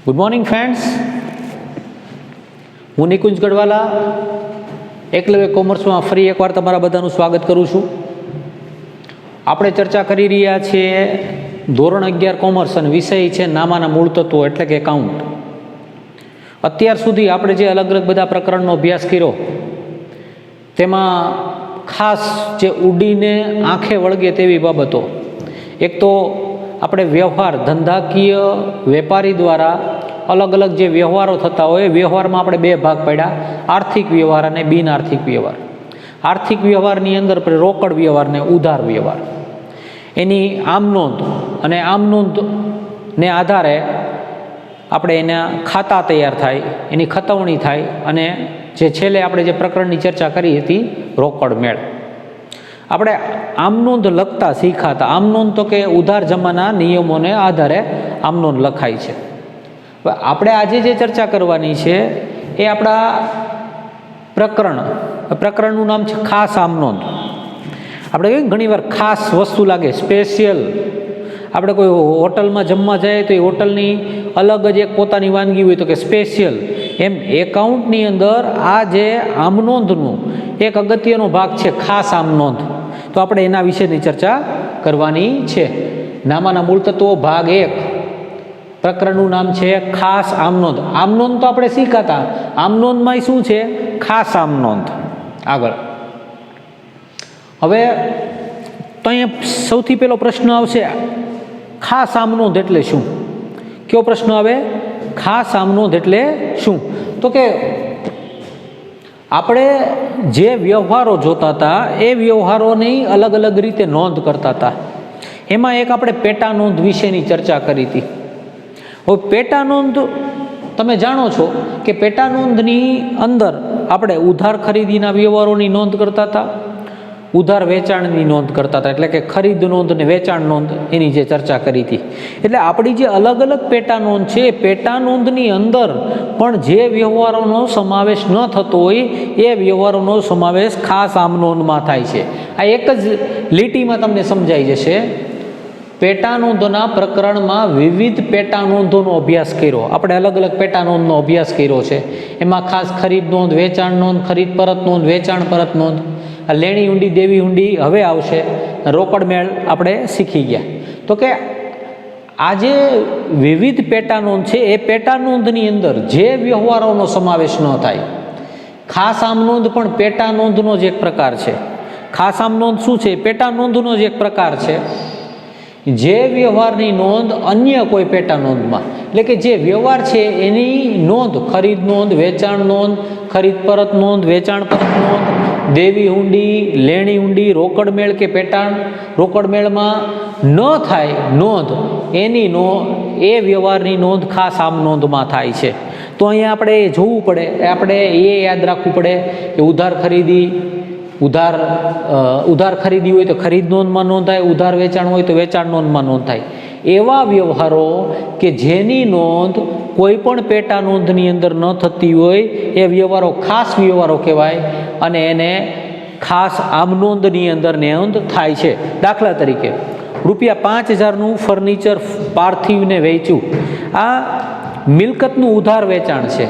Good morning friends, હું નિકુંજ ગઢવાલા એકલવ્ય કોમર્સમાં ફરી એકવાર તમારા બધાનું સ્વાગત કરું છું. આપણે ચર્ચા કરી રહ્યા છીએ ધોરણ 11 કોમર્સ અને વિષય છે નામાના મૂળ તત્વો એટલે કે એકાઉન્ટ. અત્યાર સુધી આપણે જે અલગ અલગ બધા પ્રકરણનો અભ્યાસ કર્યો તેમાં ખાસ જે ઉડીને આંખે વળગે તેવી બાબતો, એક તો આપણે વ્યવહાર ધંધાકીય વેપારી દ્વારા અલગ અલગ જે વ્યવહારો થતા હોય એ વ્યવહારમાં આપણે બે ભાગ પાડ્યા, આર્થિક વ્યવહાર અને બિન આર્થિક વ્યવહાર. આર્થિક વ્યવહારની અંદર આપણે રોકડ વ્યવહાર ને ઉધાર વ્યવહાર, એની આમ નોંધ અને આમ નોંધને આધારે આપણે એના ખાતા તૈયાર થાય, એની ખતવણી થાય અને જે છેલ્લે આપણે જે પ્રકરણની ચર્ચા કરી હતી રોકડ મેળ. આપણે આમ નોંધ લખતા શીખાતા. આમ નોંધ તો કે ઉધાર જમાના નિયમોને આધારે આમ નોંધ લખાય છે. હવે આપણે આજે જે ચર્ચા કરવાની છે એ આપણા પ્રકરણનું નામ છે ખાસ આમ નોંધ. આપણે ઘણીવાર ખાસ વસ્તુ લાગે, સ્પેશિયલ. આપણે કોઈ હોટલમાં જમવા જઈએ તો એ હોટલની અલગ જ એક પોતાની વાનગી હોય તો કે સ્પેશિયલ. એમ એકાઉન્ટની અંદર આ જે આમ નોંધનું એક અગત્યનો ભાગ છે ખાસ આમ નોંધ. તો આપણે એના વિશેની ચર્ચા કરવાની છે. નામાના મૂળ તત્વો ભાગ 1, પ્રકરણનું નામ છે ખાસ આમ નોંધ. આમ નોંધ તો આપણે શીખાતા, આમ નોંધમાં શું છે? ખાસ આમ નોંધ. આગળ હવે તો અહીંયા સૌથી પહેલો પ્રશ્ન આવશે, ખાસ આમ નોંધ એટલે શું? કયો પ્રશ્ન આવે? ખાસ આમ નોંધ એટલે શું? તો કે આપણે જે વ્યવહારો જોતા હતા એ વ્યવહારોની અલગ અલગ રીતે નોંધ કરતા હતા. એમાં એક આપણે પેટા નોંધ વિશેની ચર્ચા કરી હતી. હવે પેટા નોંધ તમે જાણો છો કે પેટા નોંધની અંદર આપણે ઉધાર ખરીદીના વ્યવહારોની નોંધ કરતા હતા, ઉધાર વેચાણની નોંધ કરતા હતા, એટલે કે ખરીદ નોંધ અને વેચાણ નોંધ, એની જે ચર્ચા કરી હતી. એટલે આપણી જે અલગ અલગ પેટા નોંધ છે એ પેટા નોંધની અંદર પણ જે વ્યવહારોનો સમાવેશ ન થતો હોય એ વ્યવહારોનો સમાવેશ ખાસ આમ નોંધમાં થાય છે. આ એક જ લીટીમાં તમને સમજાઈ જશે. પેટા નોંધોના પ્રકરણમાં વિવિધ પેટા નોંધોનો અભ્યાસ કર્યો આપણે, અલગ અલગ પેટા નોંધનો અભ્યાસ કર્યો છે. એમાં ખાસ ખરીદ નોંધ, વેચાણ નોંધ, ખરીદ પરત નોંધ, વેચાણ પરત નોંધ, લેણી હુંડી, દેવી હુંડી હવે આવશે, રોકડ મેળ આપણે શીખી ગયા. તો કે આ જે વિવિધ પેટા નોંધ છે એ પેટા નોંધની અંદર જે વ્યવહારોનો સમાવેશ ન થાય, ખાસ આમ નોંધ પણ પેટા નોંધનો જ એક પ્રકાર છે. ખાસ આમ નોંધ શું છે? પેટા નોંધનો જ એક પ્રકાર છે. જે વ્યવહારની નોંધ અન્ય કોઈ પેટા નોંધમાં, એટલે કે જે વ્યવહાર છે એની નોંધ, ખરીદ નોંધ, વેચાણ નોંધ, ખરીદ પરત નોંધ, વેચાણ પરત નોંધ, દેવી હુંડી, લેણી હુંડી, રોકડ મેળ કે પેટાણ રોકડ મેળમાં ન થાય નોંધ, એની એ વ્યવહારની નોંધ ખાસ આમ નોંધમાં થાય છે. તો અહીંયા આપણે જોવું પડે, આપણે એ યાદ રાખવું પડે કે ઉધાર ખરીદી હોય તો ખરીદ નોંધમાં નોંધાય, ઉધાર વેચાણ હોય તો વેચાણ નોંધમાં નોંધાય. એવા વ્યવહારો કે જેની નોંધ કોઈ પણ પેટા નોંધની અંદર ન થતી હોય એ વ્યવહારો ખાસ વ્યવહારો કહેવાય અને એને ખાસ આમ નોંધની અંદર નોંધ થાય છે. દાખલા તરીકે ₹5,000નું ફર્નિચર પાર્થિવને વેચ્યું. આ મિલકતનું ઉધાર વેચાણ છે.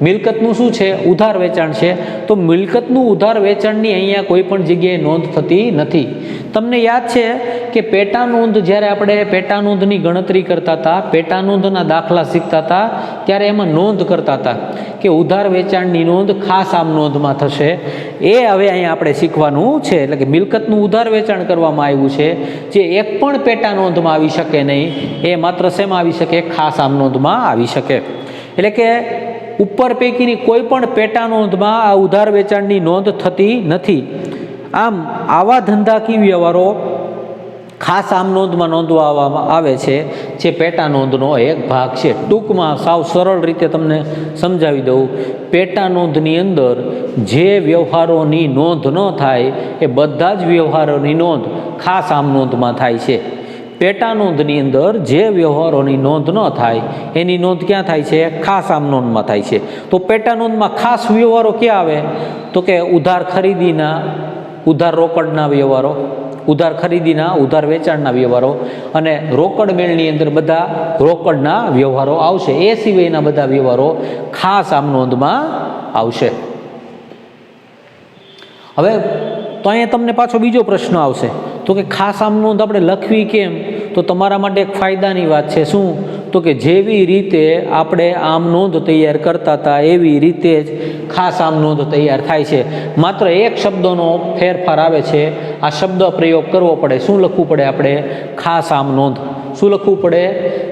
મિલકતનું શું છે? ઉધાર વેચાણ છે. તો મિલકતનું ઉધાર વેચાણની અહીંયા કોઈ પણ જગ્યાએ નોંધ થતી નથી. તમને યાદ છે કે પેટા નોંધ, જ્યારે આપણે પેટા નોંધની ગણતરી કરતા હતા, પેટા નોંધના દાખલા શીખતા હતા, ત્યારે એમાં નોંધ કરતા હતા કે ઉધાર વેચાણની નોંધ ખાસ આમ નોંધમાં થશે. એ હવે અહીંયા આપણે શીખવાનું છે. એટલે કે મિલકતનું ઉધાર વેચાણ કરવામાં આવ્યું છે, જે એક પણ પેટા નોંધમાં આવી શકે નહીં, એ માત્ર શેમાં આવી શકે? ખાસ આમ નોંધમાં આવી શકે. એટલે કે ઉપર પૈકીની કોઈ પણ પેટા નોંધમાં આ ઉધાર વેચાણની નોંધ થતી નથી. આમ આવા ધંધાકીય વ્યવહારો ખાસ આમ નોંધમાં નોંધવામાં આવે છે, જે પેટા નોંધનો એક ભાગ છે. ટૂંકમાં સાવ સરળ રીતે તમને સમજાવી દઉં, પેટા નોંધની અંદર જે વ્યવહારોની નોંધ ન થાય એ બધા જ વ્યવહારોની નોંધ ખાસ આમ નોંધમાં થાય છે. પેટા નોંધની અંદર જે વ્યવહારોની નોંધ ન થાય એની નોંધ ક્યાં થાય છે? ખાસ આમ નોંધમાં થાય છે. તો પેટા નોંધમાં ખાસ વ્યવહારો ક્યાં આવે? તો કે ઉધાર ખરીદીના, ઉધાર રોકડના વ્યવહારો, ઉધાર ખરીદીના ઉધાર વેચાણના વ્યવહારો, અને રોકડ મેળની અંદર બધા રોકડના વ્યવહારો આવશે. એ સિવાયના બધા વ્યવહારો ખાસ આમ નોંધમાં આવશે. હવે તો અહીંયા તમને પાછો બીજો પ્રશ્ન આવશે, તો કે ખાસ આમ નોંધ આપણે લખવી કેમ? તો તમારા માટે એક ફાયદાની વાત છે. શું? તો કે જેવી રીતે આપણે આમ નોંધ તૈયાર કરતા હતા એવી રીતે જ ખાસ આમ નોંધ તૈયાર થાય છે. માત્ર એક શબ્દનો ફેરફાર આવે છે. આ શબ્દ પ્રયોગ કરવો પડે. શું લખવું પડે આપણે? ખાસ આમ નોંધ. શું લખવું પડે?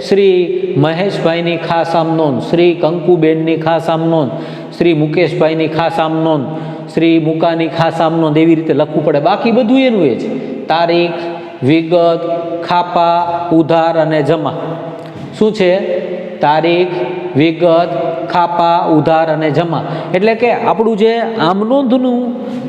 શ્રી મહેશભાઈની ખાસ આમ નોંધ, શ્રી કંકુબેનની ખાસ આમ નોંધ, શ્રી મુકેશભાઈની ખાસ આમ નોંધ, શ્રી મુકાની ખાસ આમ નોંધ, એવી રીતે લખવું પડે. બાકી બધું એનું એ જ. તારીખ, વિગત, ખાપા, ઉધાર અને જમા. શું છે? તારીખ, વિગત, ખાપા, ઉધાર અને જમા. એટલે કે આપણું જે આમ નોંધનું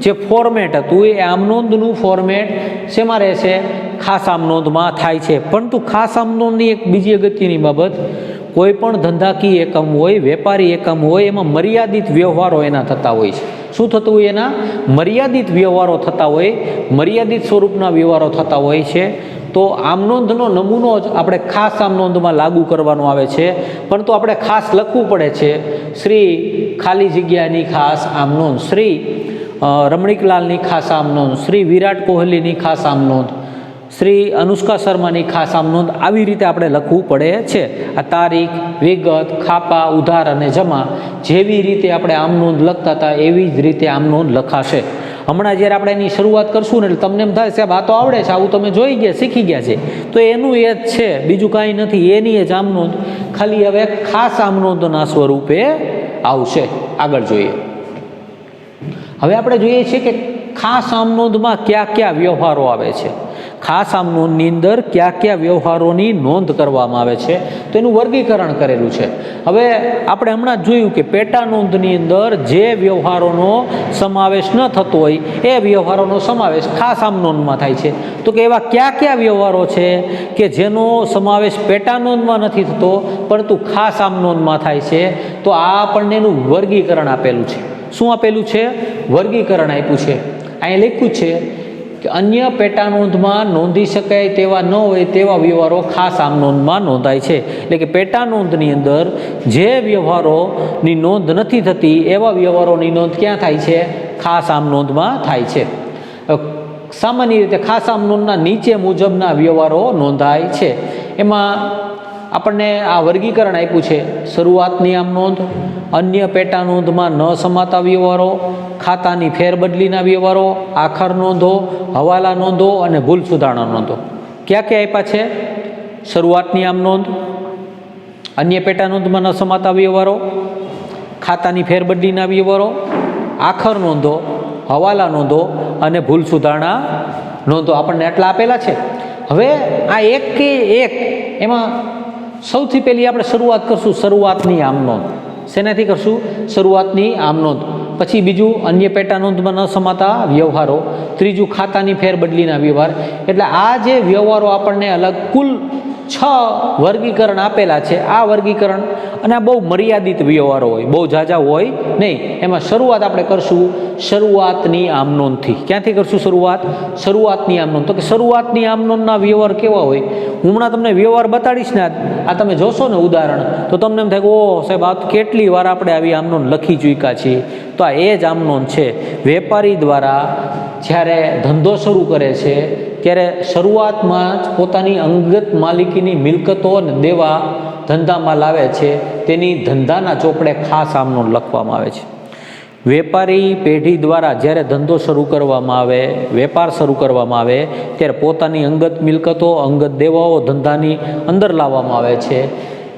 જે ફોર્મેટ હતું એ આમ નોંધનું ફોર્મેટ શેમાં રહેશે? ખાસ આમ નોંધમાં થાય છે. પરંતુ ખાસ આમ નોંધની એક બીજી અગત્યની બાબત, કોઈ પણ ધંધાકીય એકમ હોય, વેપારી એકમ હોય, એમાં મર્યાદિત વ્યવહારો એના થતા હોય છે. શું થતું હોય? એના મર્યાદિત વ્યવહારો થતા હોય, મર્યાદિત સ્વરૂપના વ્યવહારો થતા હોય છે. તો આમ નોંધનો નમૂનો જ આપણે ખાસ આમ નોંધમાં લાગુ કરવાનો આવે છે. પરંતુ આપણે ખાસ લખવું પડે છે. શ્રી ખાલી જગ્યાની ખાસ આમ નોંધ, શ્રી રમણીકલાલની ખાસ આમ નોંધ, શ્રી વિરાટ કોહલીની ખાસ આમ નોંધ, શ્રી અનુષ્કા શર્માની ખાસ આમ નોંધ. આવી રીતે આપણે લખવું પડે છે. આ તારીખ, વિગત, ખાપા, ઉધાર અને જમા જેવી રીતે આપણે આમ નોંધ લખતા હતા એવી જ રીતે આમ નોંધ લખાશે. હમણાં જ્યારે આપણે એની શરૂઆત કરશું ને એટલે તમને એમ થાય સાહેબ આ તો આવડે છે, આવું તમે જોઈ ગયા, શીખી ગયા છે. તો એનું એ જ છે, બીજું કાંઈ નથી. એની એ જ આમ નોંધ, ખાલી હવે ખાસ આમ નોંધના સ્વરૂપે આવશે. આગળ જોઈએ. હવે આપણે જોઈએ છીએ કે ખાસ આમ નોંધમાં કયા કયા વ્યવહારો આવે છે. ખાસ આમ નોંધની અંદર કયા કયા વ્યવહારોની નોંધ કરવામાં આવે છે, તો એનું વર્ગીકરણ કરેલું છે. હવે આપણે હમણાં જ જોયું કે પેટા નોંધની અંદર જે વ્યવહારોનો સમાવેશ ન થતો હોય એ વ્યવહારોનો સમાવેશ ખાસ આમ નોંધમાં થાય છે. તો કે એવા કયા કયા વ્યવહારો છે કે જેનો સમાવેશ પેટા નોંધમાં નથી થતો પરંતુ ખાસ આમ નોંધમાં થાય છે? તો આ આપણને એનું વર્ગીકરણ આપેલું છે. શું આપેલું છે? વર્ગીકરણ આપ્યું છે. અહીંયા લખ્યું છે કે અન્ય પેટા નોંધમાં નોંધી શકાય તેવા ન હોય તેવા વ્યવહારો ખાસ આમ નોંધમાં નોંધાય છે. એટલે કે પેટા નોંધની અંદર જે વ્યવહારોની નોંધ નથી થતી એવા વ્યવહારોની નોંધ ક્યાં થાય છે? ખાસ આમ નોંધમાં થાય છે. સામાન્ય રીતે ખાસ આમ નોંધના નીચે મુજબના વ્યવહારો નોંધાય છે. એમાં આપણને આ વર્ગીકરણ આપ્યું છે. શરૂઆતની આમ નોંધ, અન્ય પેટા નોંધમાં ન સમાતા વ્યવહારો, ખાતાની ફેરબદલીના વ્યવહારો, આખર નોંધો, હવાલા નોંધો અને ભૂલ સુધારણા નોંધો. ક્યાં ક્યાં આપ્યા છે? શરૂઆતની આમ નોંધ, અન્ય પેટા નોંધમાં ન સમાતા વ્યવહારો, ખાતાની ફેરબદલીના વ્યવહારો, આખર નોંધો, હવાલા નોંધો અને ભૂલ સુધારણા નોંધો. આપણને આટલા આપેલા છે. હવે આ એક કે એક એમાં સૌથી પહેલી આપણે શરૂઆત કરશું શરૂઆતની આમ નોંધ. શેનાથી કરશું? શરૂઆતની આમ નોંધ. પછી બીજું અન્ય પેટા નોંધમાં ન સમાતા વ્યવહારો, ત્રીજું ખાતાની ફેરબદલીના વ્યવહાર. એટલે આ જે વ્યવહારો આપણને અલગ કુલ 6 વર્ગીકરણ આપેલા છે. આ વર્ગીકરણ અને આ બહુ મર્યાદિત વ્યવહારો હોય, બહુ ઝાઝા હોય નહીં. એમાં શરૂઆત આપણે કરશું શરૂઆતની આમ નોંધથી. ક્યાંથી કરશું શરૂઆત? શરૂઆતની આમ નોંધ. તો કે શરૂઆતની આમ નોંધના વ્યવહાર કેવા હોય? હું હમણાં તમને વ્યવહાર બતાડીશ ને, આ તમે જોશો ને ઉદાહરણ, તો તમને એમ થાય કે ઓહ સાહેબ આ કેટલી વાર આપણે આવી આમ નોંધ લખી ચૂક્યા છીએ. તો આ એ જ આમ નોંધ છે. વેપારી દ્વારા જ્યારે ધંધો શરૂ કરે છે ત્યારે શરૂઆતમાં જ પોતાની અંગત માલિકીની મિલકતો અને દેવા ધંધામાં લાવે છે. તેની ધંધાના ચોપડે ખાસ આમ નોંધ લખવામાં આવે છે. વેપારી પેઢી દ્વારા જ્યારે ધંધો શરૂ કરવામાં આવે, વેપાર શરૂ કરવામાં આવે ત્યારે પોતાની અંગત મિલકતો, અંગત દેવાઓ ધંધાની અંદર લાવવામાં આવે છે.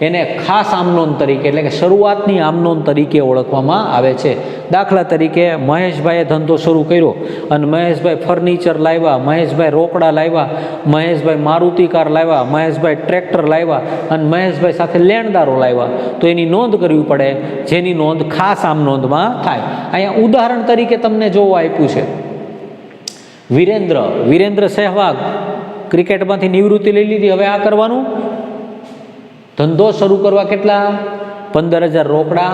એને ખાસ આમ નોંધ તરીકે એટલે કે શરૂઆતની આમ નોંધ તરીકે ઓળખવામાં આવે છે. દાખલા તરીકે મહેશભાઈએ ધંધો શરૂ કર્યો અને મહેશભાઈ ફર્નિચર લાવ્યા, મહેશભાઈ રોકડા લાવ્યા, મહેશભાઈ મારુતિ કાર લાવ્યા, મહેશભાઈ ટ્રેક્ટર લાવ્યા અને મહેશભાઈ સાથે લેણદારો લાવ્યા. તો એની નોંધ કરવી પડે, જેની નોંધ ખાસ આમ નોંધમાં થાય. અહીંયા ઉદાહરણ તરીકે તમને જોવા આપ્યું છે. વિરેન્દ્ર સહેવાગ ક્રિકેટમાંથી નિવૃત્તિ લઈ લીધી. હવે આ કરવાનું ધંધો શરૂ કરવા કેટલા? 15,000 રોકડા,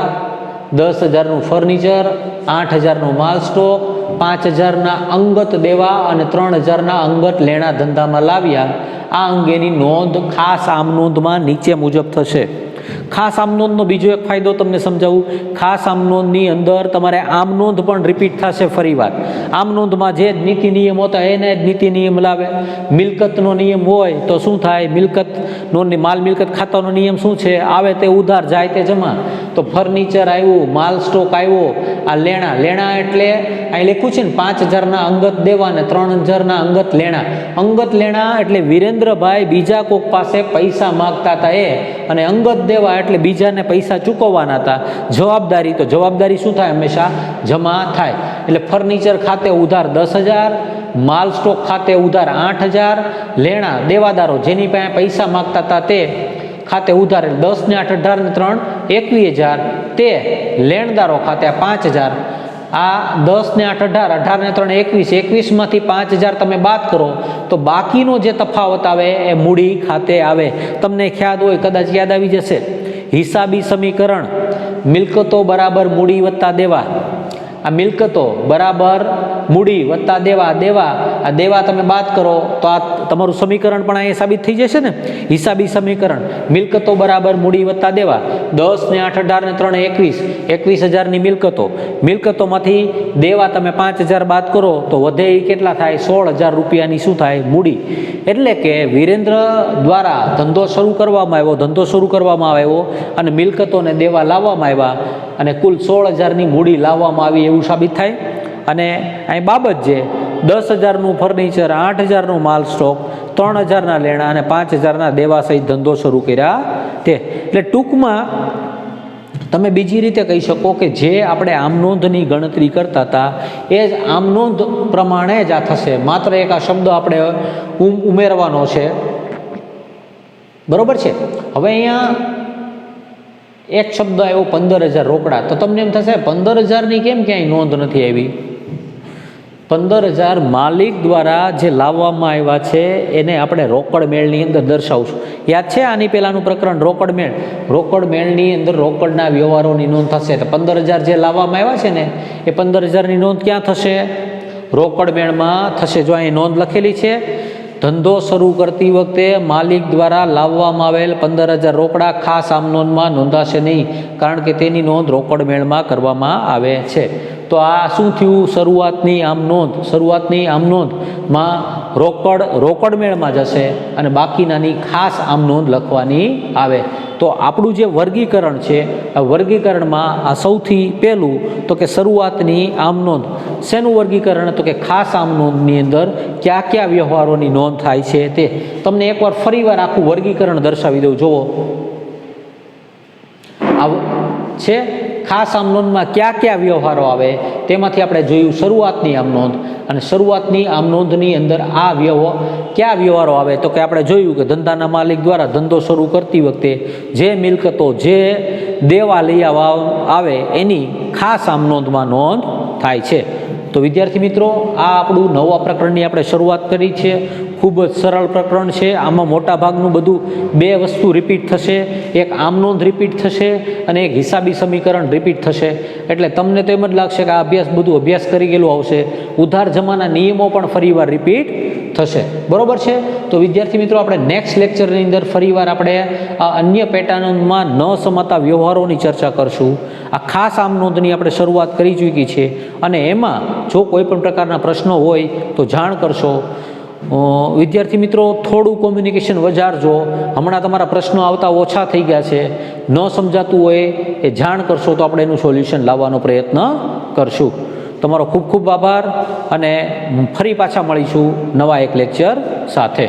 10,000નું ફર્નિચર, 8,000નો માલ સ્ટોક, 5,000ના અંગત દેવા અને 3,000ના અંગત લેણા ધંધામાં લાવ્યા. આ અંગેની નોંધ ખાસ આમ નોંધમાં નીચે મુજબ થશે. ખાસ આમ નોંધનો બીજો એક ફાયદો તમને સમજાવું. ખાસ આમ નોંધની અંદર તમારે આમ નોંધ પણ રિપીટ થશે ફરીવાર. આમ નોંધમાં જે જ નીતિ નિયમ હોતા એને જ નીતિ નિયમ લાવે. મિલકતનો નિયમ હોય તો શું થાય? મિલકતનો માલ મિલકત ખાતાનો નિયમ શું છે? આવે તે ઉધાર, જાય તે જમા. તો ફર્નિચર આવ્યું, માલ સ્ટોક આવ્યો, આ લેણા. લેણા એટલે અહીં લખ્યું છે ને 5,000ના અંગત દેવા ને 3,000ના અંગત લેણા. અંગત લેણા એટલે વિરેન્દ્રભાઈ બીજા કોક પાસે પૈસા માગતા હતા એ, અને અંગત દેવા એટલે બીજાને પૈસા ચૂકવવાના હતા. જવાબદારી, તો જવાબદારી શું થાય? હંમેશા જમા થાય. એટલે ફર્નિચર ખાતે ઉધાર 10,000, માલ સ્ટોક ખાતે ઉધાર 8,000, લેણા દેવાદારો જેની પાસે પૈસા માગતા હતા તે ખાતે ઉધાર 10 ને 8 18 ને 3 21,000, તે લેણદારો ખાતે 5,000. આ 10 ને 8 18, 18 ને 3 21, 21માંથી 5,000 તમે બાદ કરો તો બાકીનો જે તફાવત આવે એ મૂડી ખાતે આવે. તમને ખ્યાલ હોય, કદાચ યાદ આવી જશે, હિસાબી સમીકરણ મિલકતો બરાબર મૂડી વત્તા દેવા. આ મિલકતો બરાબર મૂડી વત્તા દેવા. દેવા, આ દેવા તમે બાદ કરો તો આ તમારું સમીકરણ પણ અહીંયા સાબિત થઈ જશે ને. હિસાબી સમીકરણ મિલકતો બરાબર મૂડી વત્તા દેવા. 10 ને 8 18 ને 3 21, 21,000ની મિલકતો. મિલકતોમાંથી દેવા તમે 5,000 બાદ કરો તો વધે એ કેટલા થાય? 16,000 રૂપિયાની શું થાય? મૂડી. એટલે કે વિરેન્દ્ર દ્વારા ધંધો શરૂ કરવામાં આવ્યો, ધંધો શરૂ કરવામાં આવ્યો અને મિલકતોને દેવા લાવવામાં આવ્યા અને કુલ 16,000ની મૂડી લાવવામાં આવી એવું સાબિત થાય. અને અહીં બાબત જે 10,000નું ફર્નિચર, 8,000નો માલ સ્ટોક, 3,000ના લેણા અને 5,000ના દેવા સહિત ધંધો શરૂ કર્યા તે. એટલે ટૂંકમાં તમે બીજી રીતે કહી શકો કે જે આપણે આમ નોંધની ગણતરી કરતા હતા એ જ આમ નોંધ પ્રમાણે જ આ થશે. માત્ર એક આ શબ્દ આપણે ઉમેરવાનો છે, બરોબર છે. હવે અહીંયા એક શબ્દ આવ્યો 15,000 રોકડા. તો તમને એમ થશે 15,000ની કેમ ક્યાંય નોંધ નથી આવી? 15,000 માલિક દ્વારા જે લાવવામાં આવ્યા છે એને આપણે રોકડ મેળની અંદર દર્શાવશું. યાદ છે આની પહેલાંનું પ્રકરણ રોકડ મેળ? રોકડ મેળની અંદર રોકડના વ્યવહારોની નોંધ થશે. તો 15,000 જે લાવવામાં આવ્યા છે ને એ 15,000ની નોંધ ક્યાં થશે? રોકડ મેળમાં થશે. જો અહીં નોંધ લખેલી છે, ધંધો શરૂ કરતી વખતે માલિક દ્વારા લાવવામાં આવેલ 15,000 રોકડા ખાસ આમ નોંધમાં નોંધાશે નહીં, કારણ કે તેની નોંધ રોકડ મેળમાં કરવામાં આવે છે. તો આ શું થયું? શરૂઆતની આમ નોંધ. શરૂઆતની આમ નોંધમાં રોકડ મેળમાં જશે અને બાકીનાની ખાસ આમ નોંધ લખવાની આવે. તો આપણું જે વર્ગીકરણ છે, આ વર્ગીકરણમાં આ સૌથી પહેલું તો કે શરૂઆતની આમ નોંધ. શેનું વર્ગીકરણ? તો કે ખાસ આમ નોંધની અંદર કયા કયા વ્યવહારોની નોંધ થાય છે તે. તમને એકવાર ફરીવાર આખું વર્ગીકરણ દર્શાવી દઉં. જુઓ, આ છે ખાસ આમ નોંધમાં કયા કયા વ્યવહારો આવે તેમાંથી આપણે જોયું શરૂઆતની આમ નોંધ. અને શરૂઆતની આમ નોંધની અંદર આ કયા વ્યવહારો આવે? તો કે આપણે જોયું કે ધંધાના માલિક દ્વારા ધંધો શરૂ કરતી વખતે જે મિલકતો, જે દેવા લઈ આવે એની ખાસ આમ નોંધમાં નોંધ થાય છે. તો વિદ્યાર્થી મિત્રો, આ આપણું નવા પ્રકરણની આપણે શરૂઆત કરી છે. ખૂબ જ સરળ પ્રકરણ છે. આમાં મોટા ભાગનું બધું બે વસ્તુ રિપીટ થશે. એક આમ નોંધ રિપીટ થશે અને એક હિસાબી સમીકરણ રિપીટ થશે. એટલે તમને તો એમ જ લાગશે કે આ અભ્યાસ કરી ગયેલું આવશે. ઉધાર જમાના નિયમો પણ ફરીવાર રિપીટ થશે. બરોબર છે? તો વિદ્યાર્થી મિત્રો, આપણે નેક્સ્ટ લેક્ચરની અંદર ફરીવાર આપણે આ અન્ય પેટર્નમાં ન સમાતા વ્યવહારોની ચર્ચા કરશું. આ ખાસ આમ નોંધની આપણે શરૂઆત કરી ચૂકી છે અને એમાં જો કોઈ પણ પ્રકારના પ્રશ્નો હોય તો જાણ કરશો. વિદ્યાર્થી મિત્રો, થોડું કોમ્યુનિકેશન વધારજો. હમણાં તમારા પ્રશ્નો આવતા ઓછા થઈ ગયા છે. ન સમજાતું હોય એ જાણ કરશો તો આપણે એનું સોલ્યુશન લાવવાનો પ્રયત્ન કરશું. તમારો ખૂબ ખૂબ આભાર અને ફરી પાછા મળીશું નવા એક લેક્ચર સાથે.